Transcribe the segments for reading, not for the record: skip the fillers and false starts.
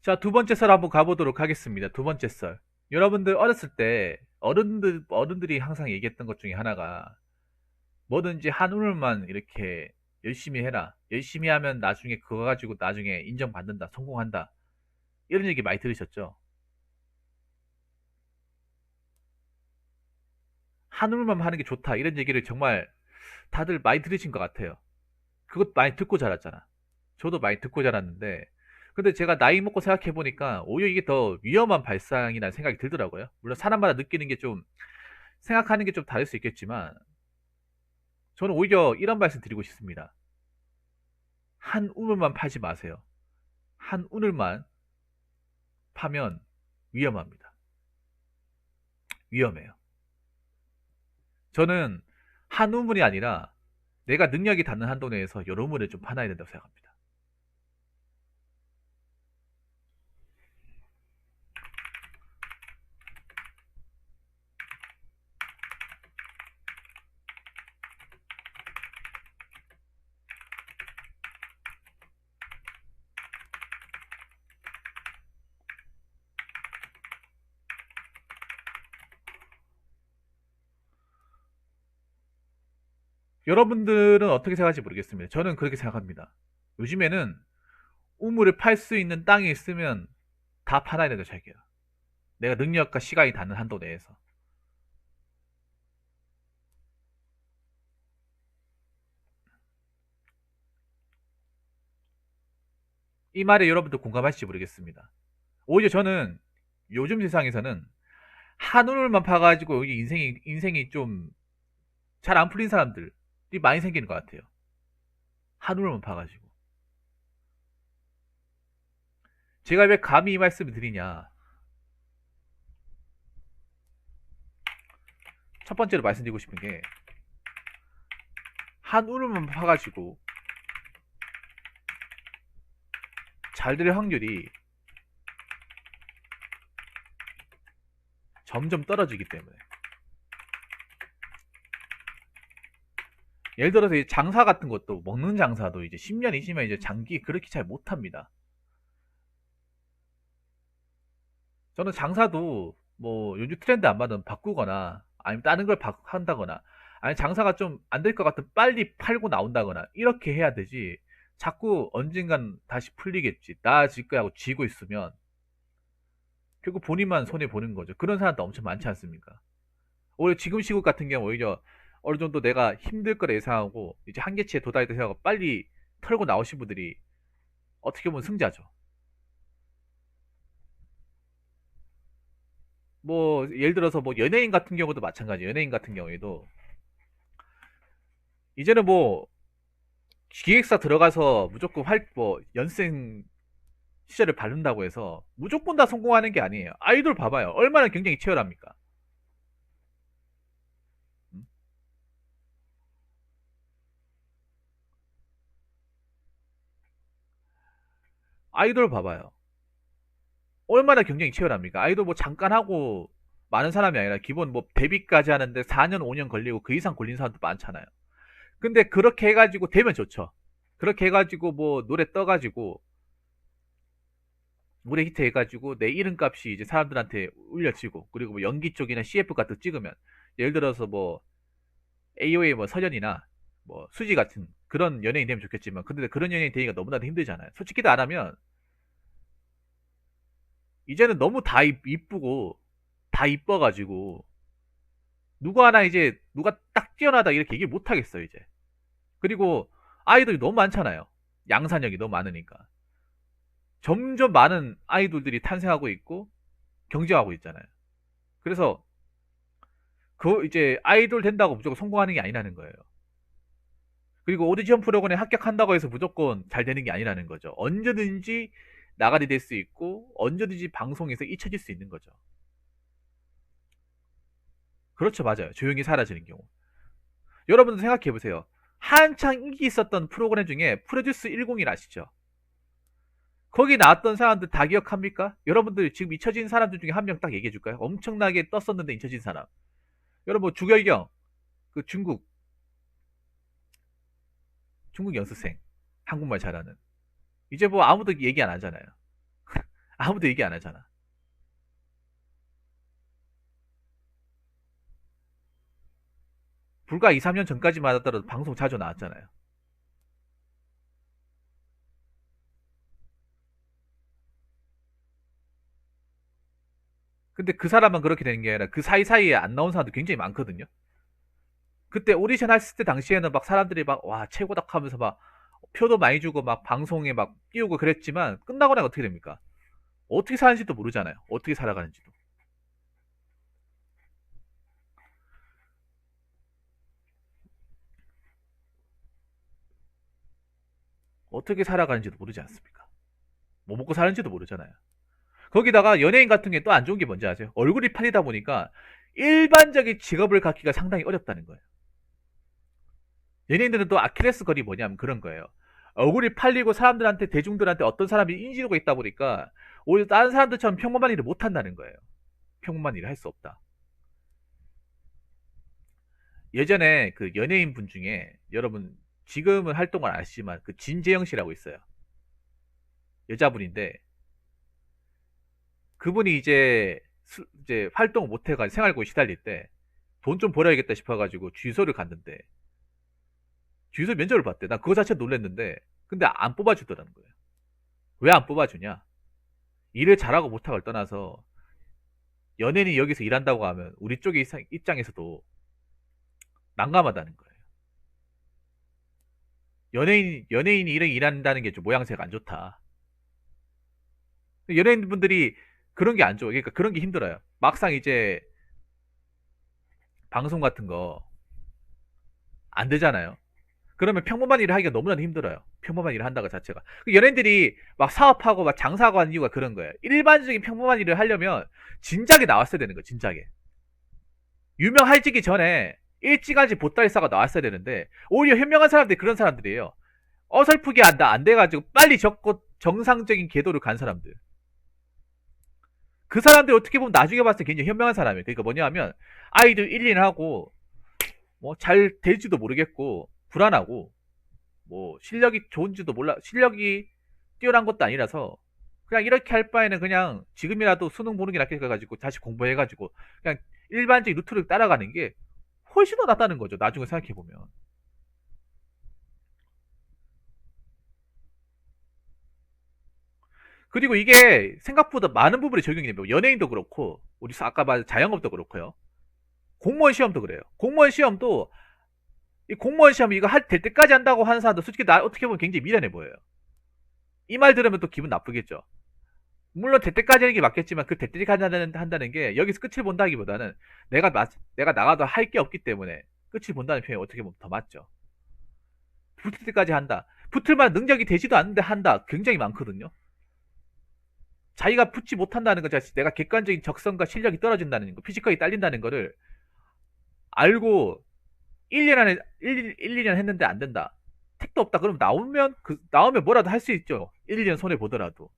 자, 두 번째 썰 한번 가보도록 하겠습니다. 두 번째 썰. 여러분들 어렸을 때 어른들이 항상 얘기했던 것 중에 하나가 뭐든지 한 울만 이렇게 열심히 해라. 열심히 하면 나중에 그거 가지고 나중에 인정받는다. 성공한다. 이런 얘기 많이 들으셨죠? 한 울만 하는 게 좋다. 이런 얘기를 정말 다들 많이 들으신 것 같아요. 그것 많이 듣고 자랐잖아. 저도 많이 듣고 자랐는데, 근데 제가 나이 먹고 생각해 보니까 오히려 이게 더 위험한 발상이라는 생각이 들더라고요. 물론 사람마다 느끼는 게 좀, 생각하는 게 좀 다를 수 있겠지만, 저는 오히려 이런 말씀 드리고 싶습니다. 한 우물만 파지 마세요. 한 우물만 파면 위험합니다. 위험해요. 저는 한 우물이 아니라 내가 능력이 닿는 한도 내에서 여러 우물을 좀 파놔야 된다고 생각합니다. 여러분들은 어떻게 생각할지 모르겠습니다. 저는 그렇게 생각합니다. 요즘에는 우물을 팔 수 있는 땅이 있으면 다 팔아야 된다고 생각해요. 내가 능력과 시간이 닿는 한도 내에서. 이 말에 여러분들 공감하실지 모르겠습니다. 오히려 저는 요즘 세상에서는 한우물만 파가지고 인생이 좀 잘 안 풀린 사람들이 많이 생기는 것 같아요. 한우물만 파가지고. 제가 왜 감히 이 말씀을 드리냐. 첫 번째로 말씀드리고 싶은 게 한우물만 파가지고 잘 될 확률이 점점 떨어지기 때문에. 예를 들어서 이 장사 같은 것도 먹는 장사도 이제 10년, 20년 이제 장기 그렇게 잘 못합니다. 저는 장사도 뭐 요즘 트렌드 안 맞으면 바꾸거나 아니면 다른 걸 한다거나 아니 장사가 좀 안 될 것 같으면 빨리 팔고 나온다거나 이렇게 해야 되지. 자꾸 언젠간 다시 풀리겠지. 나아질 거야 하고 쥐고 있으면 결국 본인만 손해 보는 거죠. 그런 사람도 엄청 많지 않습니까? 오히려 지금 시국 같은 경우 오히려 어느 정도 내가 힘들 거라 예상하고 이제 한계치에 도달했다 생각하고 빨리 털고 나오신 분들이 어떻게 보면 승자죠. 뭐 예를 들어서 뭐 연예인 같은 경우도 마찬가지. 연예인 같은 경우에도 이제는 뭐 기획사 들어가서 무조건 뭐 연습생 시절을 바른다고 해서 무조건 다 성공하는 게 아니에요. 아이돌 봐봐요. 얼마나 경쟁이 치열합니까? 음? 아이돌 봐봐요. 얼마나 경쟁이 치열합니까? 아이돌 뭐 잠깐 하고 많은 사람이 아니라 기본 뭐 데뷔까지 하는데 4년, 5년 걸리고 그 이상 걸린 사람도 많잖아요. 근데 그렇게 해가지고 되면 좋죠. 그렇게 해가지고 뭐 노래 떠가지고 노래 히트 해가지고 내 이름값이 이제 사람들한테 울려지고 그리고 뭐 연기 쪽이나 CF 같은 거 찍으면 예를 들어서 뭐 AOA 뭐 설현이나 뭐 수지 같은 그런 연예인 되면 좋겠지만 근데 그런 연예인 되기가 너무나도 힘들잖아요. 솔직히 안 하면 이제는 너무 다 이쁘고 다 이뻐가지고 누구 하나 이제 누가 딱 뛰어나다 이렇게 얘기 못 하겠어요 이제. 그리고 아이돌이 너무 많잖아요. 양산형이 너무 많으니까 점점 많은 아이돌들이 탄생하고 있고 경쟁하고 있잖아요. 그래서 그 이제 아이돌 된다고 무조건 성공하는 게 아니라는 거예요. 그리고 오디션 프로그램에 합격한다고 해서 무조건 잘 되는 게 아니라는 거죠. 언제든지 나가리 될 수 있고 언제든지 방송에서 잊혀질 수 있는 거죠. 그렇죠, 맞아요. 조용히 사라지는 경우. 여러분들 생각해 보세요. 한창 인기 있었던 프로그램 중에 프로듀스 101 아시죠? 거기 나왔던 사람들 다 기억합니까? 여러분들 지금 잊혀진 사람들 중에 한 명 딱 얘기해 줄까요? 엄청나게 떴었는데 잊혀진 사람. 여러분 뭐 주결경, 그 중국 연습생, 한국말 잘하는. 이제 뭐 아무도 얘기 안 하잖아요. 아무도 얘기 안 하잖아. 불과 2, 3년 전까지만 하더라도 방송 자주 나왔잖아요. 근데 그 사람만 그렇게 되는 게 아니라 그 사이사이에 안 나온 사람도 굉장히 많거든요. 그때 오디션 했을 때 당시에는 막 사람들이 막 와 최고다 하면서 막 표도 많이 주고 막 방송에 막 띄우고 그랬지만 끝나고 나면 어떻게 됩니까? 어떻게 사는지도 모르잖아요. 어떻게 살아가는지도. 어떻게 살아가는지도 모르지 않습니까? 뭐 먹고 사는지도 모르잖아요. 거기다가 연예인 같은 게 또 안 좋은 게 뭔지 아세요? 얼굴이 팔리다 보니까 일반적인 직업을 갖기가 상당히 어렵다는 거예요. 연예인들은 또 아킬레스 건이 뭐냐면 그런 거예요. 얼굴이 팔리고 사람들한테 대중들한테 어떤 사람이 인지도가 있다 보니까 오히려 다른 사람들처럼 평범한 일을 못 한다는 거예요. 평범한 일을 할 수 없다. 예전에 그 연예인 분 중에 여러분 지금은 활동을 안 하시지만 그 진재영 씨라고 있어요. 여자분인데 그분이 이제 활동 못 해가지고 생활고에 시달릴 때 돈 좀 벌어야겠다 싶어가지고 주유소를 갔는데 주유소 면접을 봤대. 나 그거 자체 놀랬는데 근데 안 뽑아주더라는 거예요. 왜 안 뽑아주냐? 일을 잘하고 못하고를 떠나서 연예인이 여기서 일한다고 하면 우리 쪽의 입장에서도 난감하다는 거예요. 연예인이 이렇게 일한다는 게 좀 모양새가 안 좋다. 연예인분들이 그런 게 안 좋아. 그러니까 그런 게 힘들어요. 막상 이제 방송 같은 거 안 되잖아요. 그러면 평범한 일을 하기가 너무나도 힘들어요. 평범한 일을 한다고 자체가. 그 연예인들이 막 사업하고 막 장사하고 하는 이유가 그런 거예요. 일반적인 평범한 일을 하려면 진작에 나왔어야 되는 거예요. 진작에. 유명해지기 전에 일찌감치 보따리싸가 나왔어야 되는데 오히려 현명한 사람들이 그런 사람들이에요. 어설프게 안 돼가지고 빨리 적고 정상적인 궤도를 간 사람들. 그 사람들 어떻게 보면 나중에 봤을 때 굉장히 현명한 사람이에요. 그러니까 뭐냐면 아이들 1, 2년 하고 뭐 잘 될지도 모르겠고 불안하고 뭐 실력이 좋은지도 몰라 실력이 뛰어난 것도 아니라서 그냥 이렇게 할 바에는 그냥 지금이라도 수능 보는 게 낫겠다 가지고 다시 공부해가지고 그냥 일반적인 루트를 따라가는 게 훨씬 더 낫다는 거죠. 나중에 생각해 보면. 그리고 이게 생각보다 많은 부분에 적용이 됩니다. 연예인도 그렇고 우리 아까 말한 자영업도 그렇고요. 공무원 시험도 그래요. 공무원 시험도 이 공무원 시험 이거 될 때까지 한다고 하는 사람도 솔직히 나 어떻게 보면 굉장히 미련해 보여요. 이 말 들으면 또 기분 나쁘겠죠. 물론 될 때까지 하는 게 맞겠지만 그 될 때까지 한다는 게 여기서 끝을 본다기보다는 내가 나가도 할 게 없기 때문에 끝을 본다는 표현이 어떻게 보면 더 맞죠. 붙을 때까지 한다. 붙을 만한 능력이 되지도 않는데 한다. 굉장히 많거든요. 자기가 붙지 못한다는 거 자체 내가 객관적인 적성과 실력이 떨어진다는 거, 피지컬이 딸린다는 거를 알고 1년 안에 2년 했는데 안 된다. 택도 없다. 그럼 나오면 뭐라도 할 수 있죠. 1, 2년 손해 보더라도.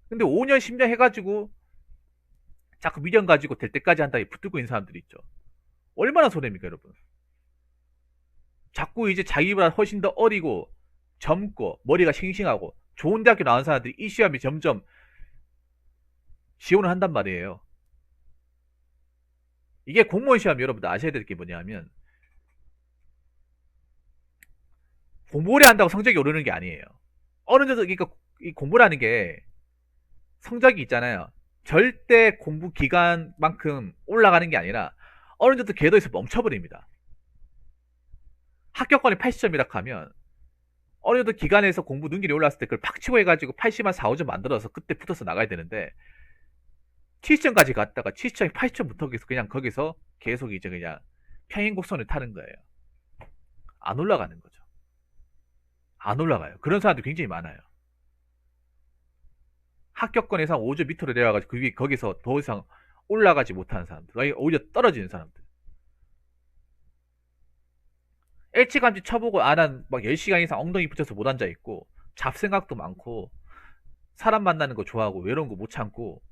근데 5년, 10년 해가지고 자꾸 미련 가지고 될 때까지 한다 붙들고 있는 사람들이 있죠. 얼마나 손해입니까, 여러분? 자꾸 이제 자기보다 훨씬 더 어리고 젊고 머리가 싱싱하고 좋은 대학교 나온 사람들이 이 시험이 점점 지원을 한단 말이에요. 이게 공무원 시험 여러분들 아셔야 될 게 뭐냐면 공부를 한다고 성적이 오르는 게 아니에요. 어느 정도 그러니까 이 공부라는 게 성적이 있잖아요. 절대 공부 기간만큼 올라가는 게 아니라 어느 정도 궤도에서 멈춰버립니다. 합격권이 80점이라 하면 어느 정도 기간에서 공부 능률이 올랐을 때 그걸 팍 치고 해가지고 80만 4, 5점 만들어서 그때 붙어서 나가야 되는데 70점까지 갔다가 70점, 80점부터 그냥 거기서 계속 이제 그냥 평행곡선을 타는 거예요. 안 올라가는 거죠. 안 올라가요. 그런 사람들 굉장히 많아요. 합격권에서 5점 밑으로 내려가지고 거기서 더 이상 올라가지 못하는 사람들, 오히려 떨어지는 사람들. 일찌감치 쳐보고 안 한 막 10시간 이상 엉덩이 붙여서 못 앉아 있고 잡생각도 많고 사람 만나는 거 좋아하고 외로운 거 못 참고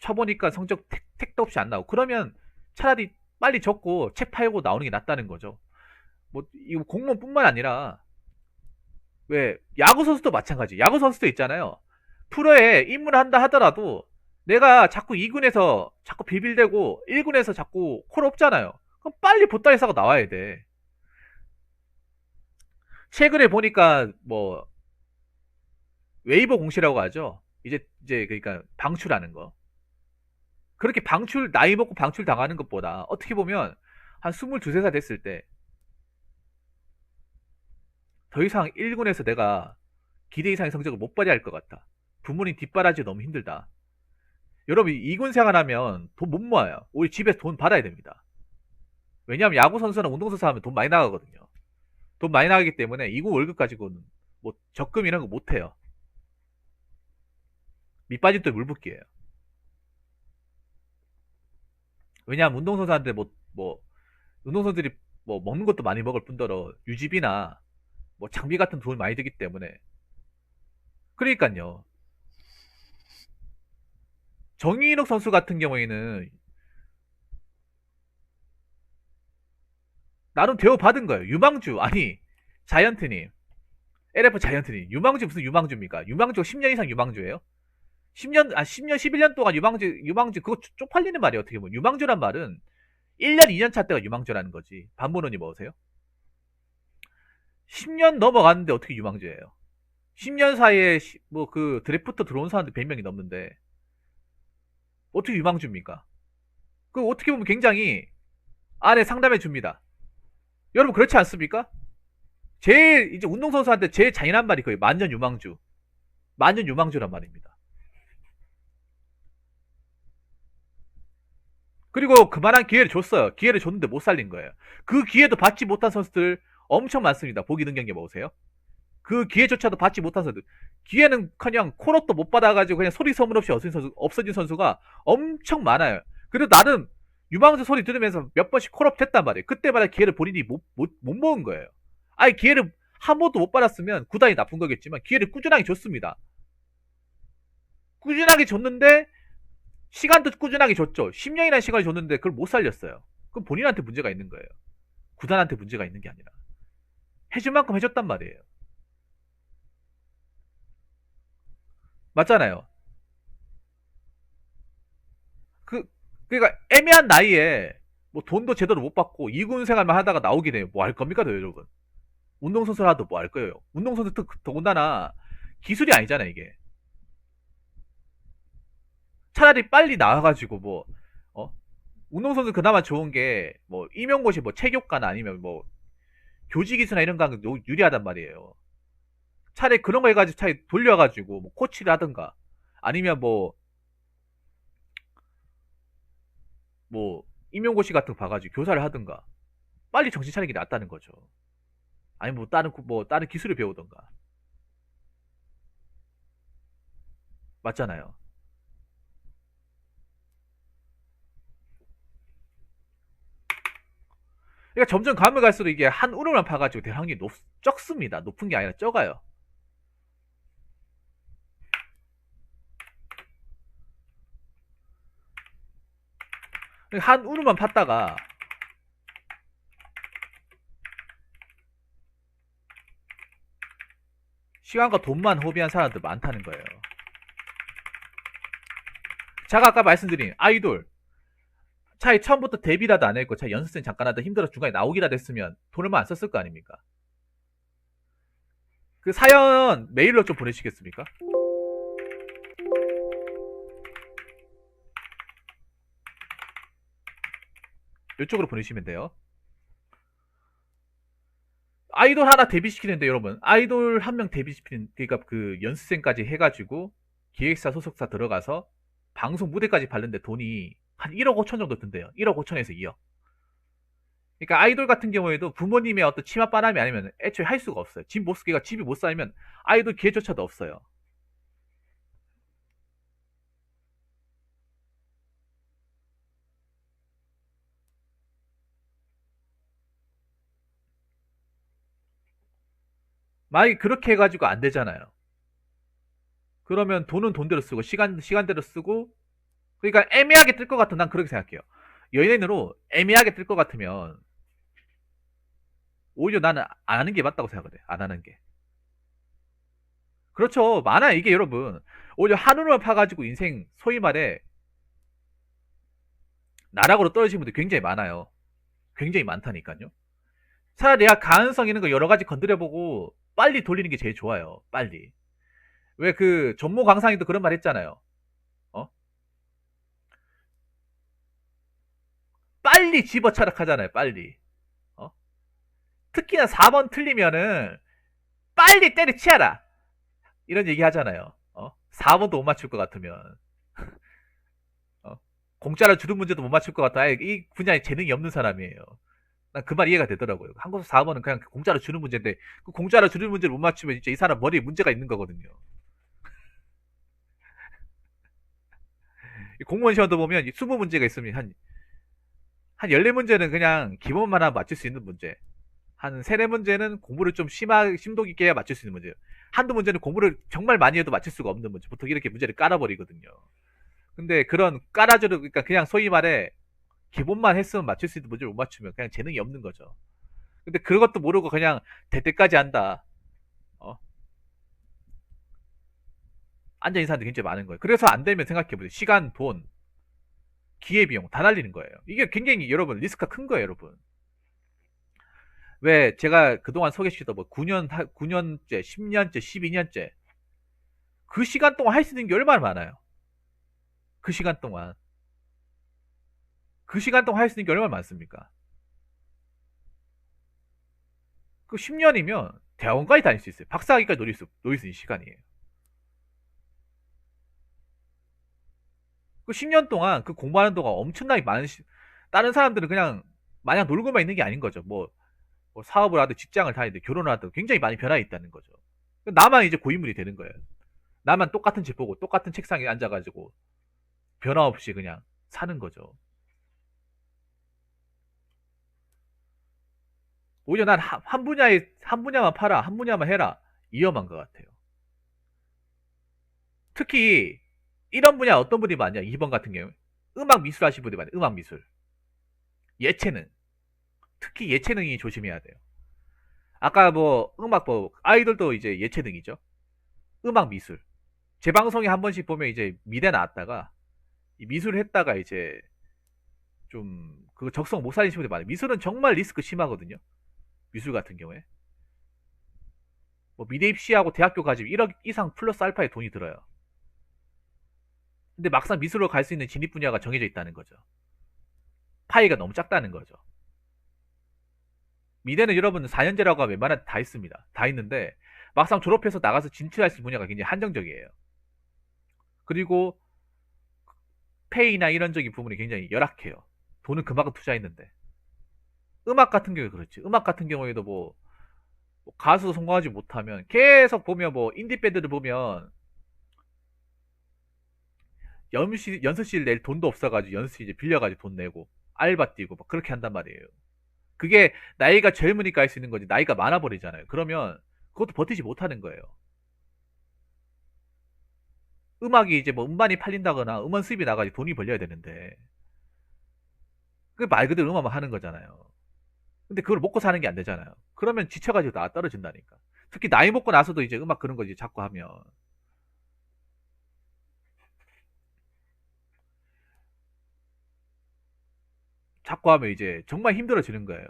쳐보니까 성적 택도 없이 안 나오고 그러면 차라리 빨리 적고 책 팔고 나오는 게 낫다는 거죠. 뭐 이거 공무원뿐만 아니라 왜 야구 선수도 마찬가지. 야구 선수도 있잖아요. 프로에 입문한다 하더라도 내가 자꾸 2군에서 자꾸 비빌대고 1군에서 자꾸 콜 없잖아요. 그럼 빨리 보따리사가 나와야 돼. 최근에 보니까 뭐 웨이버 공시라고 하죠. 이제 그러니까 방출하는 거. 그렇게 방출 나이 먹고 방출 당하는 것보다 어떻게 보면 한 22, 3살 됐을 때 더 이상 1군에서 내가 기대 이상의 성적을 못 발휘할 것 같다. 부모님 뒷바라지 너무 힘들다. 여러분 2군 생활하면 돈 못 모아요. 우리 집에서 돈 받아야 됩니다. 왜냐하면 야구 선수나 운동선수 하면 돈 많이 나가거든요. 돈 많이 나가기 때문에 2군 월급 가지고는 뭐 적금 이런 거 못 해요. 밑빠진 또 물붓기예요. 왜냐하면 운동선수한테 뭐 운동선수들이 뭐 먹는 것도 많이 먹을 뿐더러 유지비나 뭐 장비 같은 돈이 많이 들기 때문에 그러니까요. 정인욱 선수 같은 경우에는 나름 대우받은 거예요. 유망주 아니 자이언트님 LF 자이언트님 유망주 무슨 유망주입니까? 유망주가 10년 이상 유망주예요? 10년 11년 동안 유망주 그거 쪽팔리는 말이에요. 어떻게 보면 유망주란 말은 1년 2년 차 때가 유망주라는 거지. 반문원이 뭐세요? 10년 넘어갔는데 어떻게 유망주예요? 10년 사이에 뭐 그 드래프트 들어온 사람들 100명이 넘는데 어떻게 유망주입니까? 그 어떻게 보면 굉장히 안에 상담해 줍니다. 여러분 그렇지 않습니까? 제일 이제 운동선수한테 제일 잔인한 말이 거의 만년 유망주. 만년 유망주란 말입니다. 그리고 그만한 기회를 줬어요. 기회를 줬는데 못 살린 거예요. 그 기회도 받지 못한 선수들 엄청 많습니다. 보기 드문 경기에 보세요. 그 기회조차도 받지 못한 선수. 기회는커녕 콜업도 못 받아가지고 그냥 소리 소문 없이 없어진 선수가 엄청 많아요. 그래도 나름 유망주 소리 들으면서 몇 번씩 콜업 됐단 말이에요. 그때마다 기회를 본인이 못 먹은 거예요. 아예 기회를 한 번도 못 받았으면 구단이 나쁜 거겠지만 기회를 꾸준하게 줬습니다. 꾸준하게 줬는데 시간도 꾸준하게 줬죠. 10년이라는 시간을 줬는데 그걸 못 살렸어요. 그럼 본인한테 문제가 있는 거예요. 구단한테 문제가 있는 게 아니라. 해줄 만큼 해줬단 말이에요. 맞잖아요. 그, 그러니까 애매한 나이에 뭐 돈도 제대로 못 받고 2군 생활만 하다가 나오게 되면 뭐 할 겁니까, 여러분? 운동선수라도 뭐 할 거예요. 운동선수 더군다나 기술이 아니잖아요, 이게. 차라리 빨리 나와가지고 뭐, 어? 운동선수 그나마 좋은 게 뭐 임용고시 뭐 체육과나 아니면 뭐 교직이수나 이런 거 유리하단 말이에요. 차라리 그런 거 해가지고 차라리 돌려가지고 뭐 코치를 하든가 아니면 뭐 임용고시 같은 거 봐가지고 교사를 하든가 빨리 정신 차리는 게 낫다는 거죠. 아니 뭐 다른 기술을 배우던가 맞잖아요. 그러니까 점점 가면 갈수록 이게 한 우물만 파가지고 될 확률이 적습니다. 높은 게 아니라 적어요. 그러니까 한 우물만 팠다가 시간과 돈만 허비한 사람들 많다는 거예요. 제가 아까 말씀드린 아이돌 차라리 처음부터 데뷔라도 안 했고 차 연습생 잠깐 하다 힘들어 중간에 나오기라도 했으면 돈을만 안 썼을 거 아닙니까? 그 사연 메일로 좀 보내시겠습니까? 이쪽으로 보내시면 돼요. 아이돌 하나 데뷔시키는데 여러분 아이돌 한 명 데뷔시키는 그러니까 그 연습생까지 해가지고 기획사 소속사 들어가서 방송 무대까지 받는데 돈이 한 1억 5천 정도 든대요. 1억 5천에서 2억. 그러니까 아이돌 같은 경우에도 부모님의 어떤 치맛바람이 아니면 애초에 할 수가 없어요. 집 못 쓰기가 집이 못 살면 아이돌 기회조차도 없어요. 만약에 그렇게 해가지고 안 되잖아요. 그러면 돈은 돈대로 쓰고 시간대로 쓰고 그러니까 애매하게 뜰 것 같은 난 그렇게 생각해요. 연예인으로 애매하게 뜰 것 같으면 오히려 나는 안 하는 게 맞다고 생각을 해. 안 하는 게. 그렇죠. 많아요. 이게 여러분. 오히려 한눈만 파가지고 인생, 소위 말해, 나락으로 떨어지는 분들 굉장히 많아요. 굉장히 많다니까요. 차라리 내가 가능성 있는 거 여러 가지 건드려보고 빨리 돌리는 게 제일 좋아요. 빨리. 왜 그 전모 강상이도 그런 말 했잖아요. 어? 빨리 집어쳐락 하잖아요. 빨리. 어? 특히나 4번 틀리면은 빨리 때려치워라. 이런 얘기 하잖아요. 4번도 못 맞출 것 같으면. 어? 공짜로 주는 문제도 못 맞출 것 같아. 아예 이 분야에 재능이 없는 사람이에요. 난 그 말 이해가 되더라고요. 한국에서 4번은 그냥 공짜로 주는 문제인데 그 공짜로 주는 문제를 못 맞추면 진짜 이 사람 머리에 문제가 있는 거거든요. 공무원 시험도 보면 20문제가 있으면 한 14문제는 그냥 기본만 하면 맞출 수 있는 문제. 한 3, 4문제는 공부를 좀 심도 깊게 해야 맞출 수 있는 문제예요. 한두 문제는 공부를 정말 많이 해도 맞출 수가 없는 문제. 보통 이렇게 문제를 깔아버리거든요. 근데 그런 깔아주는, 그러니까 그냥 소위 말해 기본만 했으면 맞출 수 있는 문제를 못 맞추면 그냥 재능이 없는 거죠. 근데 그것도 모르고 그냥 될 때까지 한다. 어? 앉아있는 사람들이 굉장히 많은 거예요. 그래서 안 되면 생각해보세요. 시간, 돈, 기회비용 다 날리는 거예요. 이게 굉장히 여러분 리스크가 큰 거예요, 여러분. 왜 제가 그동안 소개시켰던 뭐 9년째, 10년째, 12년째 그 시간 동안 할 수 있는 게 얼마나 많아요. 그 시간 동안. 그 시간 동안 할 수 있는 게 얼마나 많습니까? 그 10년이면 대학원까지 다닐 수 있어요. 박사학위까지 노릴 수 있는 시간이에요. 그 10년 동안 그 공부하는 동안 엄청나게 많은 다른 사람들은 그냥 마냥 놀고만 있는 게 아닌 거죠. 뭐 사업을 하든 직장을 다니든 결혼을 하든 굉장히 많이 변화가 있다는 거죠. 나만 이제 고인물이 되는 거예요. 나만 똑같은 집 보고 똑같은 책상에 앉아가지고 변화 없이 그냥 사는 거죠. 오히려 난 한 분야만 팔아, 한 분야만 해라. 위험한 것 같아요. 특히 이런 분야 어떤 분이 많냐? 2번 같은 경우 음악 미술 하시는 분들이 많아요. 음악 미술, 예체능, 특히 예체능이 조심해야 돼요. 아까 뭐 음악 뭐 아이돌도 이제 예체능이죠. 음악 미술. 제 방송에 한 번씩 보면 이제 미대 나왔다가 미술을 했다가 이제 좀 그 적성 못 살리시는 분들 많아요. 미술은 정말 리스크 심하거든요. 미술 같은 경우에 뭐 미대 입시하고 대학교 가지면 1억 이상 플러스 알파의 돈이 들어요. 근데 막상 미술로 갈 수 있는 진입 분야가 정해져 있다는 거죠. 파이가 너무 작다는 거죠. 미대는 여러분 4년제라고 하면 웬만한 다 있습니다. 다 있는데 막상 졸업해서 나가서 진출할 수 있는 분야가 굉장히 한정적이에요. 그리고 페이나 이런적인 부분이 굉장히 열악해요. 돈은 그만큼 투자했는데. 음악 같은 경우에 그렇지. 음악 같은 경우에도 뭐 가수 성공하지 못하면 계속 보면 뭐 인디 밴드들 보면 연습실 낼 돈도 없어가지고 연습실 이제 빌려가지고 돈 내고 알바 뛰고 막 그렇게 한단 말이에요. 그게 나이가 젊으니까 할 수 있는 거지 나이가 많아 버리잖아요. 그러면 그것도 버티지 못하는 거예요. 음악이 이제 뭐 음반이 팔린다거나 음원 수입이 나가지고 돈이 벌려야 되는데 그 말 그대로 음악만 하는 거잖아요. 근데 그걸 먹고 사는 게 안 되잖아요. 그러면 지쳐가지고 나 떨어진다니까. 특히 나이 먹고 나서도 이제 음악 그런 거 이제 자꾸 하면 이제 정말 힘들어지는 거예요.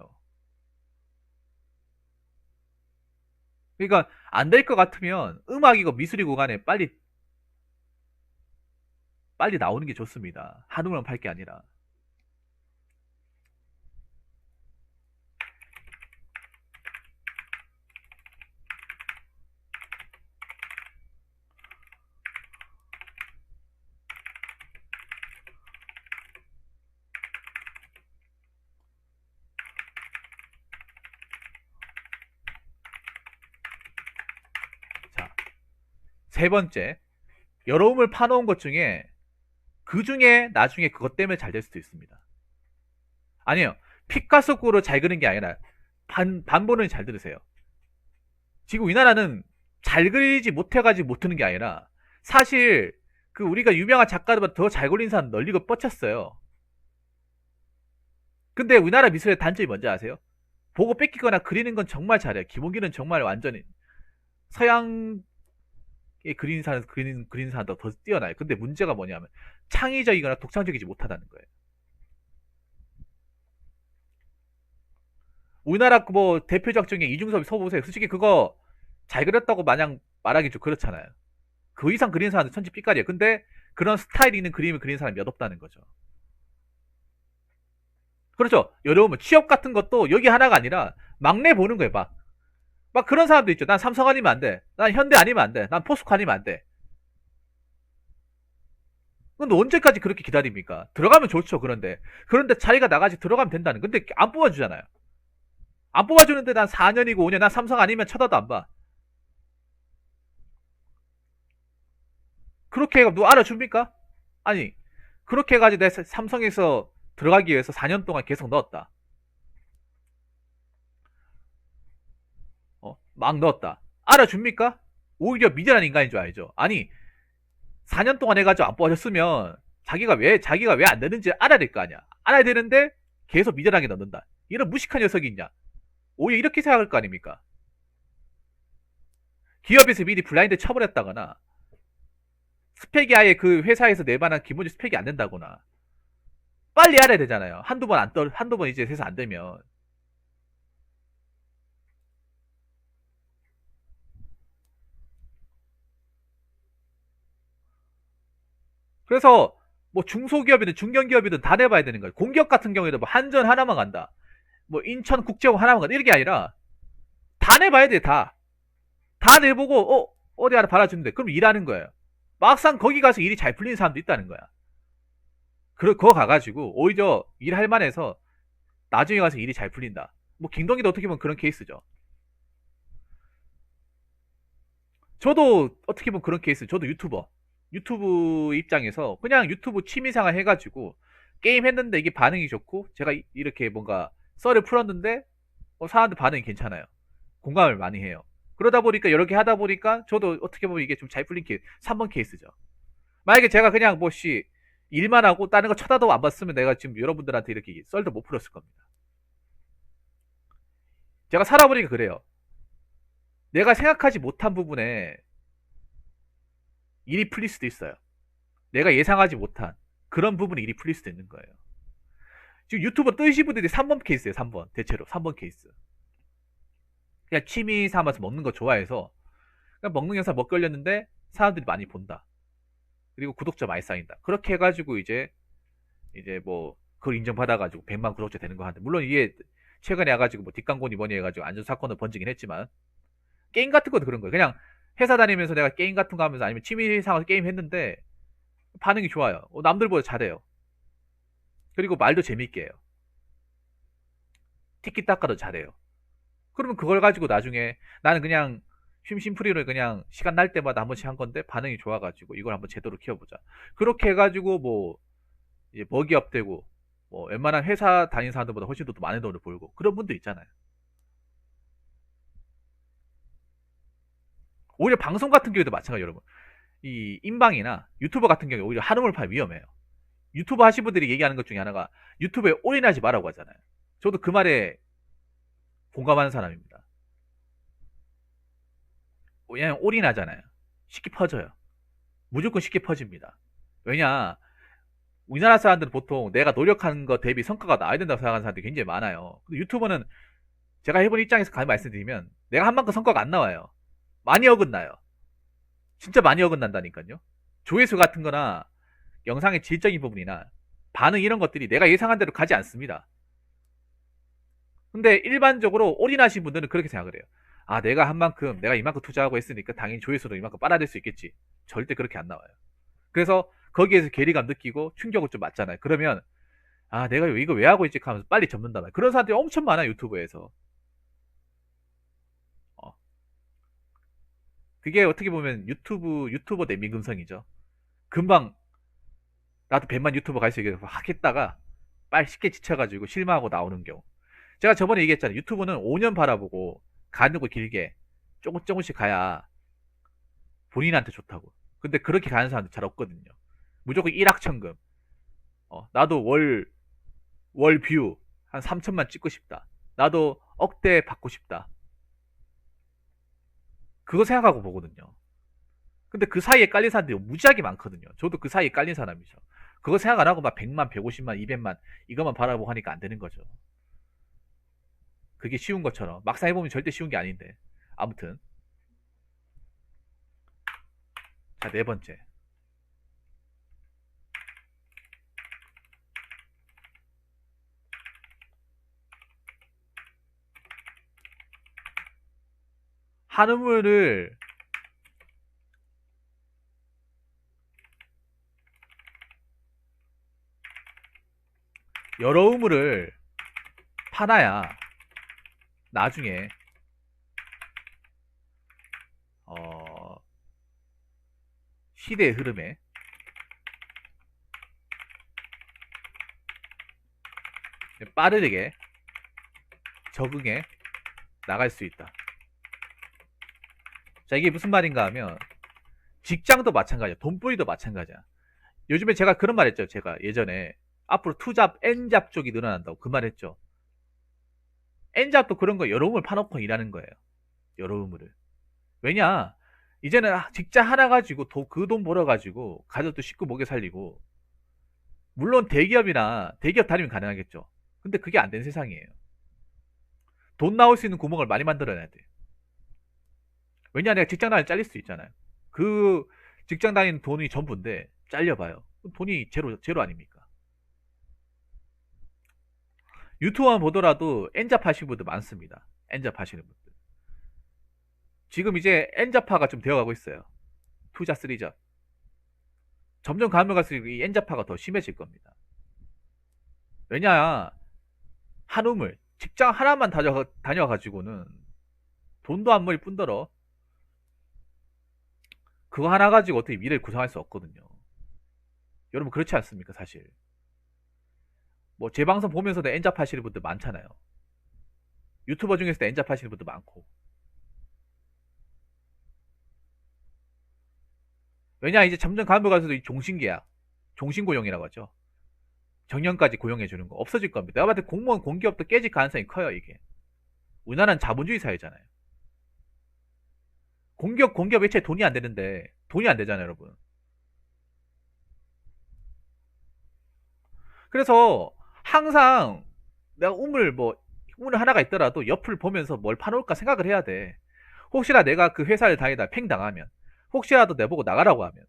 그러니까 안 될 것 같으면 음악이고 미술이고 간에 빨리 나오는 게 좋습니다. 한우만 팔 게 아니라. 자, 세 번째. 여러움을 파놓은 것 중에 그 중에 나중에 그것 때문에 잘 될 수도 있습니다. 아니에요. 피카소급으로 잘 그리는 게 아니라 반본을 잘 들으세요. 지금 우리나라는 잘 그리지 못해가지고 못하는 게 아니라 사실 그 우리가 유명한 작가들보다 더 잘 그리는 사람 널리고 뻗쳤어요. 근데 우리나라 미술의 단점이 뭔지 아세요? 보고 뺏기거나 그리는 건 정말 잘해요. 기본기는 정말 완전히 서양 이 그린 사람보다 더 뛰어나요. 근데 문제가 뭐냐면 창의적이거나 독창적이지 못하다는 거예요. 우리나라 뭐 대표작 중에 이중섭이 서보세요. 솔직히 그거 잘 그렸다고 마냥 말하기 좀 그렇잖아요. 그 이상 그리는 사람은 천지 삐까리예요. 근데 그런 스타일 있는 그림을 그리는 사람이 몇 없다는 거죠. 그렇죠. 여러분 취업 같은 것도 여기 하나가 아니라 막내 보는 거예요. 막 그런 사람도 있죠. 난 삼성 아니면 안 돼. 난 현대 아니면 안 돼. 난 포스코 아니면 안 돼. 근데 언제까지 그렇게 기다립니까? 들어가면 좋죠. 그런데 자기가 나가지 들어가면 된다는. 근데 안 뽑아주잖아요. 안 뽑아주는데 난 4년이고 5년 난 삼성 아니면 쳐다도 안 봐. 그렇게 해가 누가 알아줍니까? 아니 그렇게 해가지고 내 삼성에서 들어가기 위해서 4년 동안 계속 넣었다. 막 넣었다. 알아줍니까? 오히려 미련한 인간인 줄 알죠. 아니 4년 동안 해가지고 안 뽑아줬으면 자기가 왜 안 되는지 알아야 될 거 아니야. 알아야 되는데 계속 미련하게 넣는다. 이런 무식한 녀석이 있냐? 오히려 이렇게 생각할 거 아닙니까? 기업에서 미리 블라인드 쳐버렸다거나 스펙이 아예 그 회사에서 내만한 기본적 스펙이 안 된다거나 빨리 알아야 되잖아요. 한두 번 이제 해서 안 되면. 그래서 뭐 중소기업이든 중견기업이든 다 내봐야 되는 거예요. 공기업 같은 경우에도 뭐 한전 하나만 간다. 뭐 인천국제공 하나만 간다. 이런 게 아니라 다 내봐야 돼, 다. 다 내보고, 어디 하나 받아주는데. 그럼 일하는 거예요. 막상 거기 가서 일이 잘 풀리는 사람도 있다는 거야. 그거 가가지고 오히려 일할 만해서 나중에 가서 일이 잘 풀린다. 뭐 김동희도 어떻게 보면 그런 케이스죠. 저도 어떻게 보면 그런 케이스. 저도 유튜브 입장에서 그냥 유튜브 취미생활 해가지고 게임 했는데 이게 반응이 좋고 제가 이렇게 뭔가 썰을 풀었는데 사람들 반응이 괜찮아요. 공감을 많이 해요. 그러다 보니까 여러 개 하다 보니까 저도 어떻게 보면 이게 좀 잘 풀린 케이스 3번 케이스죠. 만약에 제가 그냥 뭐씨 일만 하고 다른 거 쳐다도 안 봤으면 내가 지금 여러분들한테 이렇게 썰도 못 풀었을 겁니다. 제가 살아보니까 그래요. 내가 생각하지 못한 부분에 일이 풀릴 수도 있어요. 내가 예상하지 못한 그런 부분에 일이 풀릴 수도 있는 거예요. 지금 유튜버 뜨신 분들이 3번 케이스예요. 3번. 대체로 3번 케이스. 그냥 취미 삼아서 먹는 거 좋아해서 그냥 먹는 영상 먹 걸렸는데 사람들이 많이 본다. 그리고 구독자 많이 쌓인다. 그렇게 해가지고 이제 뭐 그걸 인정받아가지고 100만 구독자 되는 거 하는데 물론 이게 최근에 와가지고 뭐 뒷광고니 뭐니 해가지고 안전 사건을 번지긴 했지만 게임 같은 것도 그런 거예요. 그냥 회사 다니면서 내가 게임 같은 거 하면서 아니면 취미 삼아서 게임 했는데 반응이 좋아요. 남들보다 잘해요. 그리고 말도 재밌게 해요. 티키타카도 잘해요. 그러면 그걸 가지고 나중에 나는 그냥 심심풀이로 그냥 시간 날 때마다 한 번씩 한 건데 반응이 좋아가지고 이걸 한번 제대로 키워보자. 그렇게 해가지고 뭐 이제 먹이업 되고 뭐 웬만한 회사 다니는 사람들보다 훨씬 더 많은 돈을 벌고 그런 분도 있잖아요. 오히려 방송 같은 경우에도 마찬가지 여러분. 이 인방이나 유튜버 같은 경우에 오히려 한우물 팔 위험해요. 유튜버 하신 분들이 얘기하는 것 중에 하나가 유튜브에 올인하지 말라고 하잖아요. 저도 그 말에 공감하는 사람입니다. 왜냐면 올인하잖아요. 쉽게 퍼져요. 무조건 쉽게 퍼집니다. 왜냐 우리나라 사람들은 보통 내가 노력하는 것 대비 성과가 나야 된다고 생각하는 사람들이 굉장히 많아요. 근데 유튜버는 제가 해본 입장에서 감히 말씀드리면 내가 한 만큼 성과가 안 나와요. 많이 어긋나요. 진짜 많이 어긋난다니까요. 조회수 같은 거나 영상의 질적인 부분이나 반응 이런 것들이 내가 예상한 대로 가지 않습니다. 근데 일반적으로 올인하신 분들은 그렇게 생각을 해요. 아, 내가 이만큼 투자하고 했으니까 당연히 조회수도 이만큼 빨아들일 수 있겠지. 절대 그렇게 안 나와요. 그래서 거기에서 괴리감 느끼고 충격을 좀 맞잖아요. 그러면 아, 내가 이거 왜 하고 있지 하면서 빨리 접는다 말. 그런 사람들이 엄청 많아요, 유튜브에서. 어. 그게 어떻게 보면 유튜버 내 민금성이죠. 금방 나도 100만 유튜버 갈 수 있게 하겠다가 빨리 쉽게 지쳐가지고 실망하고 나오는 경우. 제가 저번에 얘기했잖아요. 유튜브는 5년 바라보고 가는 거 길게 조금씩 가야 본인한테 좋다고. 근데 그렇게 가는 사람들 잘 없거든요. 무조건 일확천금. 나도 월 뷰 한 3천만 찍고 싶다. 나도 억대 받고 싶다. 그거 생각하고 보거든요. 근데 그 사이에 깔린 사람들이 무지하게 많거든요. 저도 그 사이에 깔린 사람이죠. 그거 생각 안 하고 막 100만, 150만, 200만 이것만 바라보고 하니까 안 되는 거죠. 그게 쉬운 것처럼 막상 해보면 절대 쉬운 게 아닌데. 아무튼 자, 네 번째. 한우물을 여러 우물을 파놔야 나중에 시대의 흐름에 빠르게 적응해 나갈 수 있다. 자, 이게 무슨 말인가 하면 직장도 마찬가지야. 돈벌이도 마찬가지야. 요즘에 제가 그런 말 했죠. 제가 예전에 앞으로 투잡, N잡 쪽이 늘어난다고 그 말 했죠. N잡도 그런 거 여러 우물 파놓고 일하는 거예요. 여러 우물을. 왜냐? 이제는 직장 하나 가지고 그 돈 벌어가지고 가족도 식구 먹여 살리고, 물론 대기업이나 대기업 다니면 가능하겠죠. 근데 그게 안 된 세상이에요. 돈 나올 수 있는 구멍을 많이 만들어야 돼. 왜냐? 내가 직장 다니면 잘릴 수 있잖아요. 그 직장 다니는 돈이 전부인데 잘려봐요. 돈이 제로 아닙니까? 유튜브만 보더라도 N잡 하시는 분들 많습니다. N잡 하시는 분들. 지금 이제 N잡파가 좀 되어가고 있어요. 투자 3잡. 점점 가면 갈수록 이 N잡파가 더 심해질 겁니다. 왜냐? 한우물 직장 하나만 다녀가지고는 돈도 안 모일 뿐더러 그거 하나 가지고 어떻게 미래를 구성할 수 없거든요. 여러분 그렇지 않습니까? 사실 뭐 제 방송 보면서도 N잡 하시는 분들 많잖아요. 유튜버 중에서도 N잡 하시는 분들 많고. 왜냐? 이제 점점 가면 갈수록 이 종신계약, 종신고용이라고 하죠. 정년까지 고용해주는 거 없어질 겁니다. 내가 봤을 때 공무원 공기업도 깨질 가능성이 커요. 이게 우리나라는 자본주의 사회잖아요. 공기업 애초에 돈이 안 되는데 돈이 안 되잖아요, 여러분. 그래서 항상 내가 우물 하나가 있더라도 옆을 보면서 뭘 파놓을까 생각을 해야 돼. 혹시나 내가 그 회사를 다니다 팽 당하면, 혹시라도 내보고 나가라고 하면,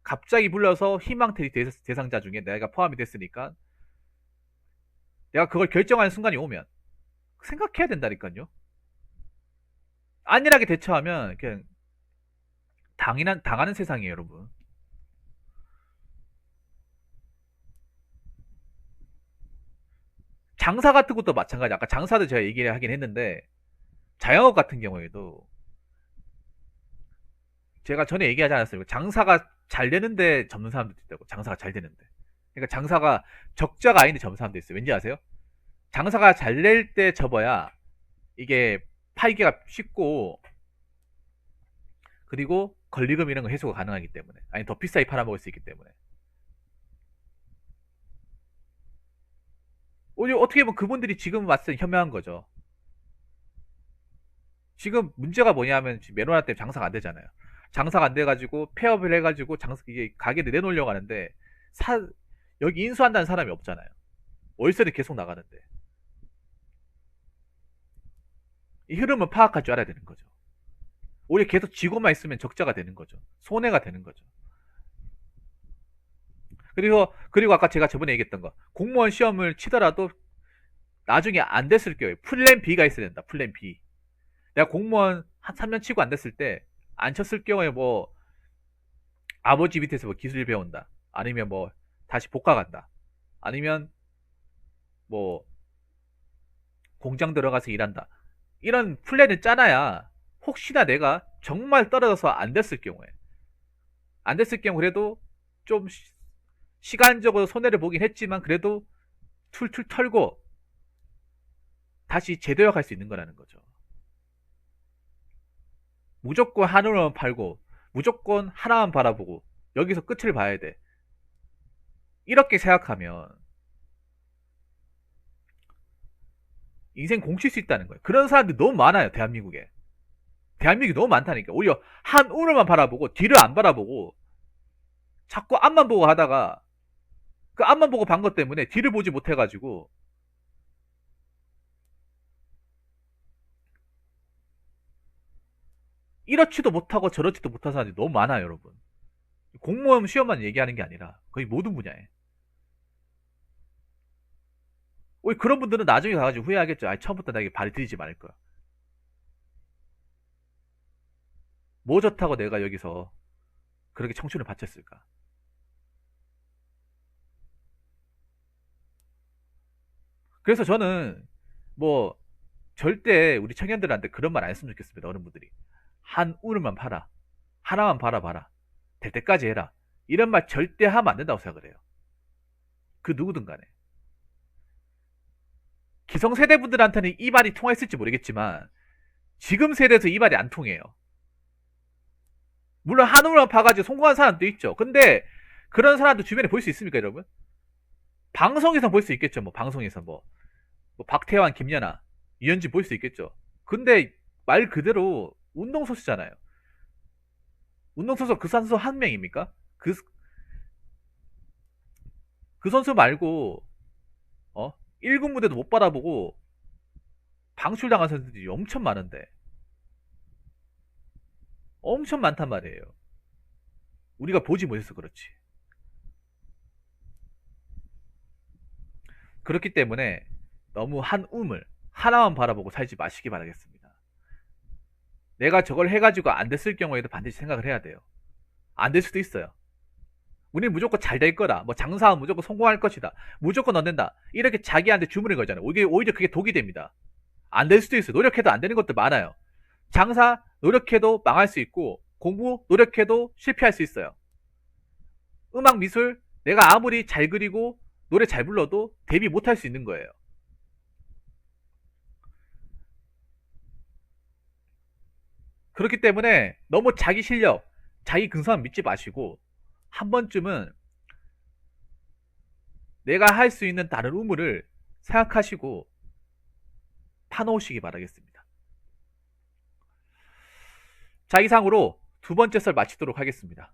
갑자기 불러서 희망퇴직 대상자 중에 내가 포함이 됐으니까 내가 그걸 결정하는 순간이 오면 생각해야 된다니까요. 안일하게 대처하면 그냥 당하는 세상이에요, 여러분. 장사 같은 것도 마찬가지. 아까 장사도 제가 얘기를 하긴 했는데, 자영업 같은 경우에도 제가 전에 얘기하지 않았어요. 장사가 잘 되는데 접는 사람도 있다고. 장사가 잘 되는데. 그러니까 장사가 적자가 아닌데 접는 사람도 있어요. 왠지 아세요? 장사가 잘 될 때 접어야 이게 팔기가 쉽고, 그리고 권리금 이런 거 해소가 가능하기 때문에, 아니 더 비싸게 팔아먹을 수 있기 때문에. 오히려 어떻게 보면 그분들이 지금 왔을 때 현명한 거죠. 지금 문제가 뭐냐면 지금 메로나 때문에 장사가 안 되잖아요. 장사가 안 돼가지고 폐업을 해가지고 이게 가게를 내놓으려고 하는데 여기 인수한다는 사람이 없잖아요. 월세는 계속 나가는데. 이 흐름을 파악할 줄 알아야 되는 거죠. 오히려 계속 쥐고만 있으면 적자가 되는 거죠. 손해가 되는 거죠. 그리고 아까 제가 저번에 얘기했던 거, 공무원 시험을 치더라도 나중에 안 됐을 경우에 플랜 B가 있어야 된다. 플랜 B. 내가 공무원 한 3년 치고 안 됐을 때, 안 쳤을 경우에 뭐 아버지 밑에서 뭐 기술 배운다, 아니면 뭐 다시 복학 간다, 아니면 뭐 공장 들어가서 일한다, 이런 플랜을 짜놔야 혹시나 내가 정말 떨어져서 안 됐을 경우 그래도 좀 시간적으로 손해를 보긴 했지만 그래도 툴툴 털고 다시 재도약할 수 있는 거라는 거죠. 무조건 하늘만 팔고 무조건 하나만 바라보고 여기서 끝을 봐야 돼. 이렇게 생각하면 인생 공칠 수 있다는 거예요. 그런 사람들이 너무 많아요, 대한민국에. 대한민국이 너무 많다니까. 오히려 한 운을만 바라보고 뒤를 안 바라보고 자꾸 앞만 보고 하다가 그 앞만 보고 반 것 때문에 뒤를 보지 못해가지고 이렇지도 못하고 저렇지도 못한 사람들이 너무 많아요, 여러분. 공무원 시험만 얘기하는 게 아니라 거의 모든 분야에. 오히려 그런 분들은 나중에 가가지고 후회하겠죠. 아, 처음부터 나에게 발이 들이지 말걸. 뭐 좋다고 내가 여기서 그렇게 청춘을 바쳤을까? 그래서 저는 뭐 절대 우리 청년들한테 그런 말 안 했으면 좋겠습니다. 어른 분들이 한 울음만 팔아, 하나만 바라봐라, 될 때까지 해라, 이런 말 절대 하면 안 된다고 생각을 해요. 그 누구든 간에. 기성세대 분들한테는 이 말이 통했을지 모르겠지만 지금 세대에서 이 말이 안 통해요. 물론 한 울음만 파가지고 성공한 사람도 있죠. 근데 그런 사람도 주변에 볼 수 있습니까, 여러분? 방송에서 볼 수 있겠죠. 뭐 방송에서 뭐 박태환, 김연아, 이현진 볼 수 있겠죠. 근데 말 그대로 운동선수잖아요. 운동선수 그 선수 한 명입니까? 그 선수 말고 1군 무대도 못 바라보고 방출당한 선수들이 엄청 많은데 엄청 많단 말이에요. 우리가 보지 못해서 그렇지. 그렇기 때문에 너무 한 움을 하나만 바라보고 살지 마시기 바라겠습니다. 내가 저걸 해가지고 안 됐을 경우에도 반드시 생각을 해야 돼요. 안 될 수도 있어요. 우리는 무조건 잘 될 거다. 뭐 장사하면 무조건 성공할 것이다. 무조건 얻는다. 이렇게 자기한테 주문을 걸잖아요. 오히려 그게 독이 됩니다. 안 될 수도 있어요. 노력해도 안 되는 것도 많아요. 장사 노력해도 망할 수 있고 공부 노력해도 실패할 수 있어요. 음악 미술 내가 아무리 잘 그리고 노래 잘 불러도 데뷔 못할 수 있는 거예요. 그렇기 때문에 너무 자기 실력, 자기 근사함 믿지 마시고 한 번쯤은 내가 할 수 있는 다른 우물을 생각하시고 파놓으시기 바라겠습니다. 자, 이상으로 두 번째 썰 마치도록 하겠습니다.